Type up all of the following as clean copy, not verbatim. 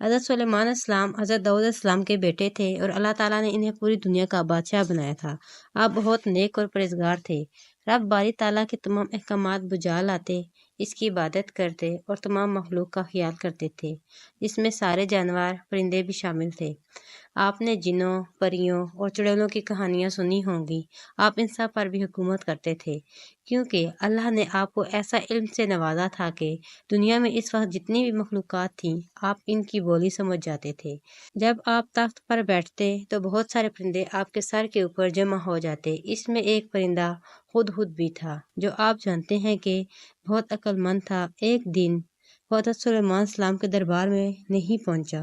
حضرت سلیمان السلام حضرت داؤد السلام کے بیٹے تھے اور اللہ تعالیٰ نے انہیں پوری دنیا کا بادشاہ بنایا تھا۔ آپ بہت نیک اور پرہیزگار تھے۔ رب باری تعالیٰ کے تمام احکامات بجا لاتے، اس کی عبادت کرتے اور تمام مخلوق کا خیال کرتے تھے، جس میں سارے جانور پرندے بھی شامل تھے۔ آپ نے جنوں، پریوں اور چڑیلوں کی کہانیاں سنی ہوں گی۔ آپ ان سب پر بھی حکومت کرتے تھے، کیونکہ اللہ نے آپ کو ایسا علم سے نوازا تھا کہ دنیا میں اس وقت جتنی بھی مخلوقات تھیں، آپ ان کی بولی سمجھ جاتے تھے۔ جب آپ تخت پر بیٹھتے تو بہت سارے پرندے آپ کے سر کے اوپر جمع ہو جاتے۔ اس میں ایک پرندہ ہدہد بھی تھا، جو آپ جانتے ہیں کہ بہت عقل مند تھا۔ ایک دن وہ حضرت سلیمان السلام کے دربار میں نہیں پہنچا۔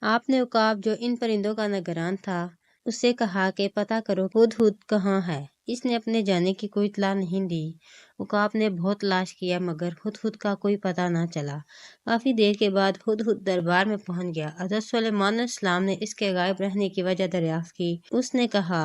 آپ نے عقاب جو ان پرندوں کا نگران تھا اس سے کہا کہ پتہ کرو ہدہد کہاں ہے۔ اس نے اپنے جانے کی کوئی اطلاع نہیں دی۔ عقاب نے بہت تلاش کیا مگر ہدہد کا کوئی پتہ نہ چلا۔ کافی دیر کے بعد ہدہد دربار میں پہنچ گیا۔ حضرت سلیمان السلام نے اس کے غائب رہنے کی وجہ دریافت کی۔ اس نے کہا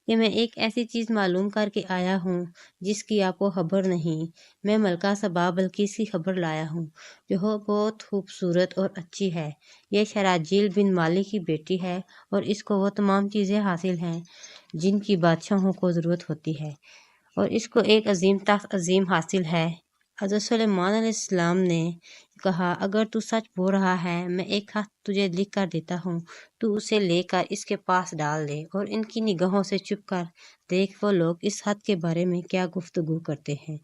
کہ میں ایک ایسی چیز معلوم کر کے آیا ہوں جس کی آپ کو خبر نہیں۔ میں ملکہ سبا بلقیس کی خبر لایا ہوں، جو بہت خوبصورت اور اچھی ہے۔ یہ شراجیل بن مالک کی بیٹی ہے اور اس کو وہ تمام چیزیں حاصل ہیں جن کی بادشاہوں کو ضرورت ہوتی ہے، اور اس کو ایک عظیم تخت عظیم حاصل ہے۔ حضرت سلیمان علیہ السلام نے کہا اگر تو سچ بول رہا ہے، میں ایک خط تجھے لکھ کر دیتا ہوں، تو اسے لے کر اس کے پاس ڈال دے اور ان کی نگاہوں سے چھپ کر دیکھ وہ لوگ اس خط کے بارے میں کیا گفتگو کرتے ہیں۔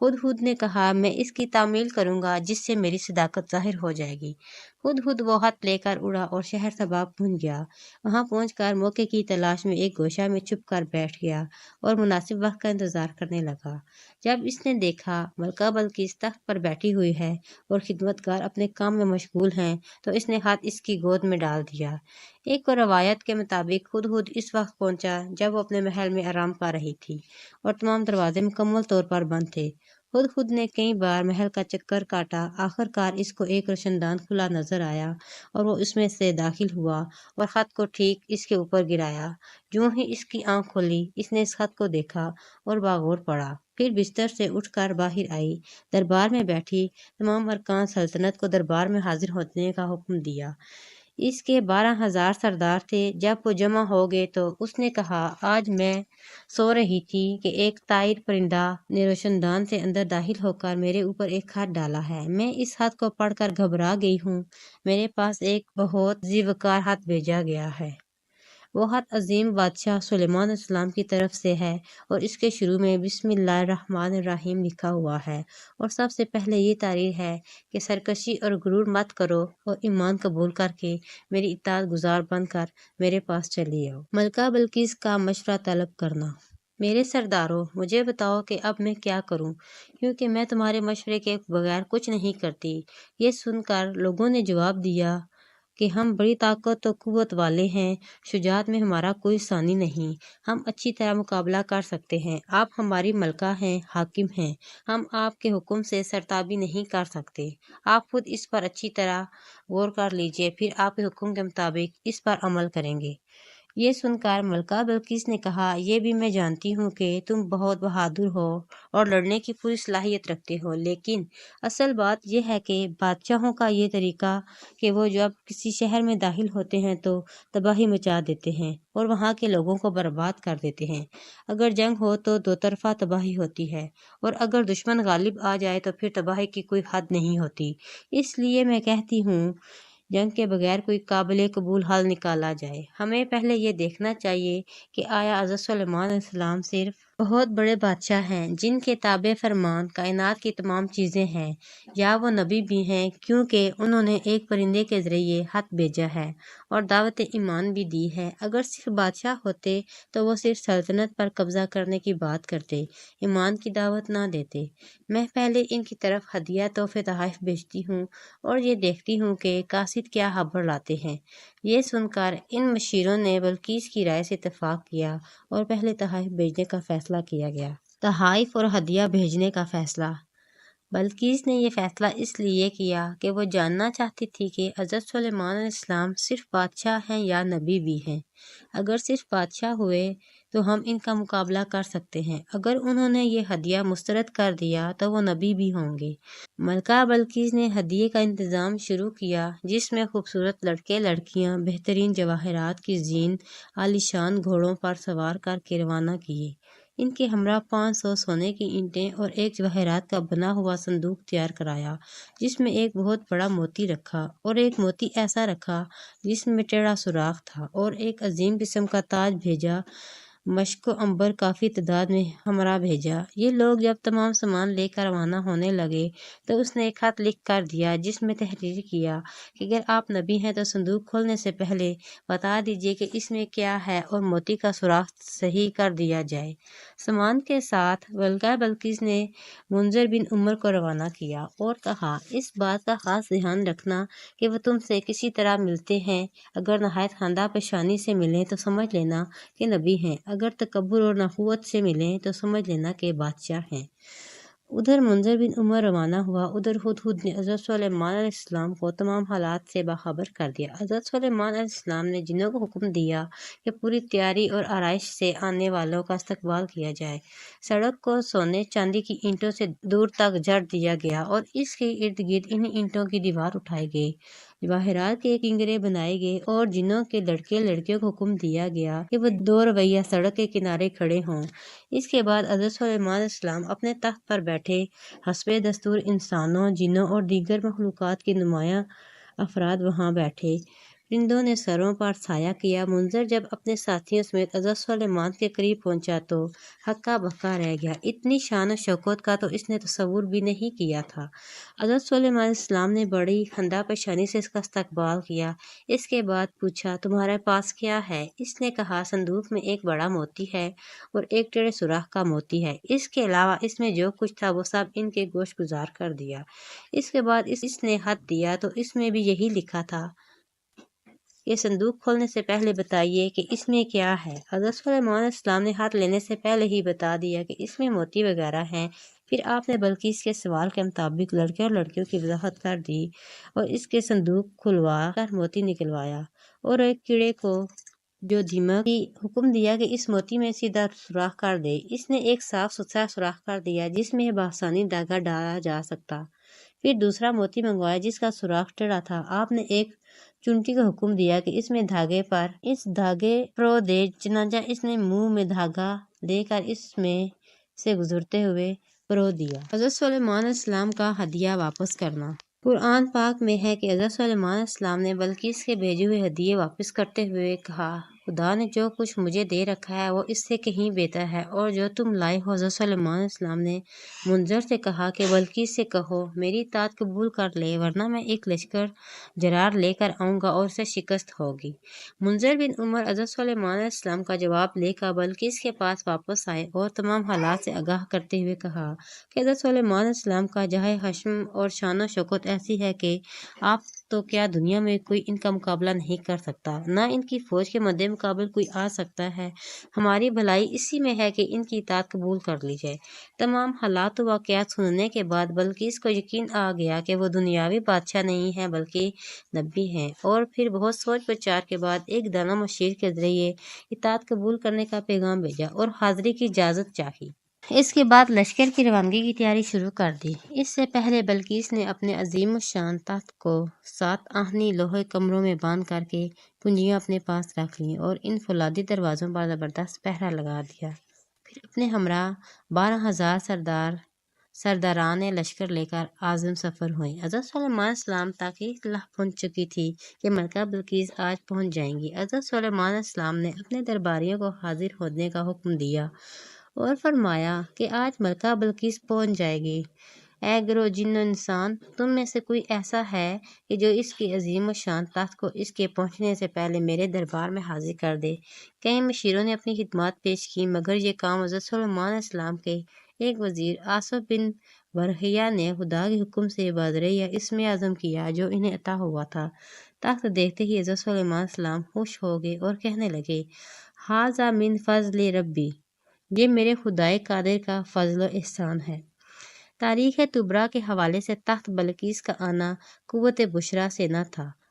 ہدہد نے کہا میں اس کی تعمیل کروں گا جس سے میری صداقت ظاہر ہو جائے گی۔ ہدہد وہ خط لے کر اڑا اور شہر سبا پہنچ گیا۔ وہاں پہنچ کر موقع کی تلاش میں ایک گوشہ میں چھپ کر بیٹھ گیا اور مناسب وقت کا انتظار کرنے لگا۔ جب اس نے دیکھا ملکہ بلقیس تخت پر بیٹھی ہوئی ہے اور خدمتگار اپنے کام میں مشغول ہیں تو اس نے خط اس کی گود میں ڈال دیا۔ ایک اور روایت کے مطابق ہدہد اس وقت پہنچا جب وہ اپنے محل میں آرام کر رہی تھی اور تمام دروازے مکمل طور پر بند تھے۔ ہدہد نے کئی بار محل کا چکر کاٹا۔ آخر کار اس کو ایک روشن دان کھلا نظر آیا اور وہ اس میں سے داخل ہوا اور خط کو ٹھیک اس کے اوپر گرایا۔ جوں ہی اس کی آنکھ کھلی، اس نے اس خط کو دیکھا اور باغور پڑا، پھر بستر سے اٹھ کر باہر آئی، دربار میں بیٹھی، تمام ارکان سلطنت کو دربار میں حاضر ہونے کا حکم دیا۔ اس کے 12,000 سردار تھے۔ جب وہ جمع ہو گئے تو اس نے کہا آج میں سو رہی تھی کہ ایک طائر پرندہ نے روشن دان سے اندر داخل ہو کر میرے اوپر ایک خط ڈالا ہے۔ میں اس خط کو پڑھ کر گھبرا گئی ہوں۔ میرے پاس ایک بہت ذی وقار خط بھیجا گیا ہے۔ وہ خط عظیم بادشاہ سلیمان السلام کی طرف سے ہے اور اس کے شروع میں بسم اللہ الرحمن الرحیم لکھا ہوا ہے، اور سب سے پہلے یہ تحریر ہے کہ سرکشی اور غرور مت کرو اور ایمان قبول کر کے میری اطاعت گزار بن کر میرے پاس چلی آؤ۔ ملکہ بلقیس کا مشورہ طلب کرنا۔ میرے سرداروں، مجھے بتاؤ کہ اب میں کیا کروں، کیونکہ میں تمہارے مشورے کے بغیر کچھ نہیں کرتی۔ یہ سن کر لوگوں نے جواب دیا کہ ہم بڑی طاقت و قوت والے ہیں، شجاعت میں ہمارا کوئی ثانی نہیں، ہم اچھی طرح مقابلہ کر سکتے ہیں۔ آپ ہماری ملکہ ہیں، حاکم ہیں، ہم آپ کے حکم سے سرتابی نہیں کر سکتے۔ آپ خود اس پر اچھی طرح غور کر لیجئے، پھر آپ کے حکم کے مطابق اس پر عمل کریں گے۔ یہ سن کر ملکہ بلقیس نے کہا یہ بھی میں جانتی ہوں کہ تم بہت بہادر ہو اور لڑنے کی پوری صلاحیت رکھتے ہو، لیکن اصل بات یہ ہے کہ بادشاہوں کا یہ طریقہ کہ وہ جب کسی شہر میں داخل ہوتے ہیں تو تباہی مچا دیتے ہیں اور وہاں کے لوگوں کو برباد کر دیتے ہیں۔ اگر جنگ ہو تو دو طرفہ تباہی ہوتی ہے، اور اگر دشمن غالب آ جائے تو پھر تباہی کی کوئی حد نہیں ہوتی۔ اس لیے میں کہتی ہوں جنگ کے بغیر کوئی قابل قبول حل نکالا جائے۔ ہمیں پہلے یہ دیکھنا چاہیے کہ آیا حضرت سلیمان علیہ السلام صرف بہت بڑے بادشاہ ہیں جن کے تابع فرمان کائنات کی تمام چیزیں ہیں، یا وہ نبی بھی ہیں، کیونکہ انہوں نے ایک پرندے کے ذریعے خط بھیجا ہے اور دعوت ایمان بھی دی ہے۔ اگر صرف بادشاہ ہوتے تو وہ صرف سلطنت پر قبضہ کرنے کی بات کرتے، ایمان کی دعوت نہ دیتے۔ میں پہلے ان کی طرف ہدیہ تحفے تحائف بھیجتی ہوں اور یہ دیکھتی ہوں کہ قاصد کیا خبر لاتے ہیں۔ یہ سن کر ان مشیروں نے بلقیس کی رائے سے اتفاق کیا اور پہلے تحائف بھیجنے کا فیصلہ کیا گیا۔ تحائف اور ہدیہ بھیجنے کا فیصلہ۔ بلقیس نے یہ فیصلہ اس لیے کیا کہ وہ جاننا چاہتی تھی کہ حضرت سلیمان علیہ السلام صرف بادشاہ ہیں یا نبی بھی ہیں۔ اگر صرف بادشاہ ہوئے تو ہم ان کا مقابلہ کر سکتے ہیں۔ اگر انہوں نے یہ ہدیہ مسترد کر دیا تو وہ نبی بھی ہوں گے۔ ملکہ بلقیس نے ہدیے کا انتظام شروع کیا، جس میں خوبصورت لڑکے لڑکیاں بہترین جواہرات کی زین عالیشان گھوڑوں پر سوار کر کے روانہ کیے۔ ان کے ہمراہ 500 سونے کی اینٹیں اور ایک جواہرات کا بنا ہوا صندوق تیار کرایا، جس میں ایک بہت بڑا موتی رکھا اور ایک موتی ایسا رکھا جس میں ٹیڑھا سوراخ تھا، اور ایک عظیم قسم کا تاج بھیجا۔ مشک و عنبر کافی تعداد میں ہمراہ بھیجا۔ یہ لوگ جب تمام سامان لے کر روانہ ہونے لگے تو اس نے ایک خط لکھ کر دیا، جس میں تحریر کیا کہ اگر آپ نبی ہیں تو صندوق کھولنے سے پہلے بتا دیجیے کہ اس میں کیا ہے اور موتی کا سوراخ صحیح کر دیا جائے۔ سامان کے ساتھ ملکہ بلقیس نے منذر بن عمر کو روانہ کیا اور کہا، اس بات کا خاص دھیان رکھنا کہ وہ تم سے کسی طرح ملتے ہیں، اگر نہایت خندہ پیشانی سے ملیں تو سمجھ لینا کہ نبی ہیں، اگر تکبر اور نخوت سے ملیں تو سمجھ لینا کہ بادشاہ ہیں۔ ادھر منذر بن عمر روانہ ہوا، ادھر ہدہد نے حضرت سلیمان علیہ السلام کو تمام حالات سے باخبر کر دیا۔ حضرت سلیمان علیہ السلام نے جنوں کو حکم دیا کہ پوری تیاری اور آرائش سے آنے والوں کا استقبال کیا جائے۔ سڑک کو سونے چاندی کی اینٹوں سے دور تک جڑ دیا گیا اور اس کے ارد گرد انہی اینٹوں کی دیوار اٹھائی گئی، جواہرات کے کنگرے بنائے گئے اور جنوں کے لڑکے لڑکیوں کو حکم دیا گیا کہ وہ 2 رویہ سڑک کے کنارے کھڑے ہوں۔ اس کے بعد حضرت سلیمان علیہ السلام اپنے تخت پر بیٹھے، حسب دستور انسانوں، جنوں اور دیگر مخلوقات کے نمایاں افراد وہاں بیٹھے۔ پرندوں نے سروں پر سایہ کیا۔ منظر جب اپنے ساتھیوں سمیت حضرت سلیمان کے قریب پہنچا تو ہکا بکا رہ گیا۔ اتنی شان و شوکت کا تو اس نے تصور بھی نہیں کیا تھا۔ حضرت سلیمان علیہ السلام نے بڑی خندہ پیشانی سے اس کا استقبال کیا۔ اس کے بعد پوچھا، تمہارے پاس کیا ہے؟ اس نے کہا، صندوق میں ایک بڑا موتی ہے اور ایک ٹیڑھے سوراخ کا موتی ہے۔ اس کے علاوہ اس میں جو کچھ تھا وہ سب ان کے گوشت گزار کر دیا۔ اس کے بعد اس نے خط دیا تو اس میں بھی یہی لکھا تھا کہ صندوق کھولنے سے پہلے بتائیے کہ اس میں کیا ہے۔ حضرت سلیمان علیہ السلام نے خط لینے سے پہلے ہی بتا دیا کہ اس میں موتی وغیرہ ہیں۔ پھر آپ نے بلقیس کے سوال کے مطابق لڑکے اور لڑکیوں کی وضاحت کر دی اور اس کے صندوق کھلوا کر موتی نکلوایا، اور ایک کیڑے کو جو دھمک کی حکم دیا کہ اس موتی میں سیدھا سوراخ کر دے۔ اس نے ایک صاف ستھرا سوراخ کر دیا جس میں بآسانی دھاگا ڈالا جا سکتا۔ پھر دوسرا موتی منگوایا جس کا سوراخ ٹیڑھا تھا۔ آپ نے ایک چونٹی کو حکم دیا کہ اس میں دھاگے پر اس دھاگے پرو دے، چنانچہ اس نے منہ میں دھاگا لے کر اس میں سے گزرتے ہوئے پرو دیا۔ حضرت سلیمان علیہ السلام کا ہدیہ واپس کرنا۔ قرآن پاک میں ہے کہ حضرت سلیمان علیہ السلام نے بلقیس کے بھیجے ہوئے ہدیے واپس کرتے ہوئے کہا، خدا نے جو کچھ مجھے دے رکھا ہے وہ اس سے کہیں بہتر ہے، اور جو تم لائے ہو۔ حضرت سلیمان علیہ السلام نے منظر سے کہا کہ بلقیس سے کہو میری اطاعت قبول کر لے، ورنہ میں ایک لشکر جرار لے کر آؤں گا اور اسے شکست ہوگی۔ منظر بن عمر حضرت سلیمان علیہ السلام کا جواب لے کر بلقیس کے پاس واپس آئے اور تمام حالات سے آگاہ کرتے ہوئے کہا کہ حضرت سلیمان علیہ السلام کا جاہ حشم اور شان و شوکت ایسی ہے کہ آپ تو کیا دنیا میں کوئی ان کا مقابلہ نہیں کر سکتا، نہ ان کی فوج کے مد مقابل کوئی آ سکتا ہے۔ ہماری بھلائی اسی میں ہے کہ ان کی اطاعت قبول کر لی جائے۔ تمام حالات و واقعات سننے کے بعد بلقیس کو یقین آ گیا کہ وہ دنیاوی بادشاہ نہیں ہیں بلکہ نبی ہیں، اور پھر بہت سوچ بچار کے بعد ایک دانا مشیر کے ذریعے اطاعت قبول کرنے کا پیغام بھیجا اور حاضری کی اجازت چاہی۔ اس کے بعد لشکر کی روانگی کی تیاری شروع کر دی۔ اس سے پہلے بلقیس نے اپنے عظیم الشان تخت کو 7 آہنی لوہے کمروں میں باندھ کر کے کنجیاں اپنے پاس رکھ لیں اور ان فولادی دروازوں پر زبردست پہرا لگا دیا۔ پھر اپنے ہمراہ 12,000 سرداران لشکر لے کر عازم سفر ہوئے۔ حضرت سلیمان علیہ السلام تک یہ اطلاع پہنچ چکی تھی کہ ملکہ بلقیس آج پہنچ جائیں گی۔ حضرت سلیمان علیہ السلام نے اپنے درباریوں کو حاضر ہونے کا حکم دیا اور فرمایا کہ آج ملکہ بلقیس پہنچ جائے گی۔ اے گروہ جن و انسان، تم میں سے کوئی ایسا ہے کہ جو اس کی عظیم الشان تخت کو اس کے پہنچنے سے پہلے میرے دربار میں حاضر کر دے؟ کئی مشیروں نے اپنی خدمات پیش کی، مگر یہ کام حضرت سلیمان علیہ السلام کے ایک وزیر آصف بن برخیہ نے خدا کے حکم سے بادرہ یا اسم اعظم کیا جو انہیں عطا ہوا تھا۔ تخت دیکھتے ہی حضرت سلیمان علیہ السلام خوش ہو گئے اور کہنے لگے، ھذا من فضل ربی، یہ میرے خدائے قادر کا فضل و احسان ہے۔ تاریخ طبرا کے حوالے سے تخت بلقیس کا آنا قوت بشریٰ سے نہ تھا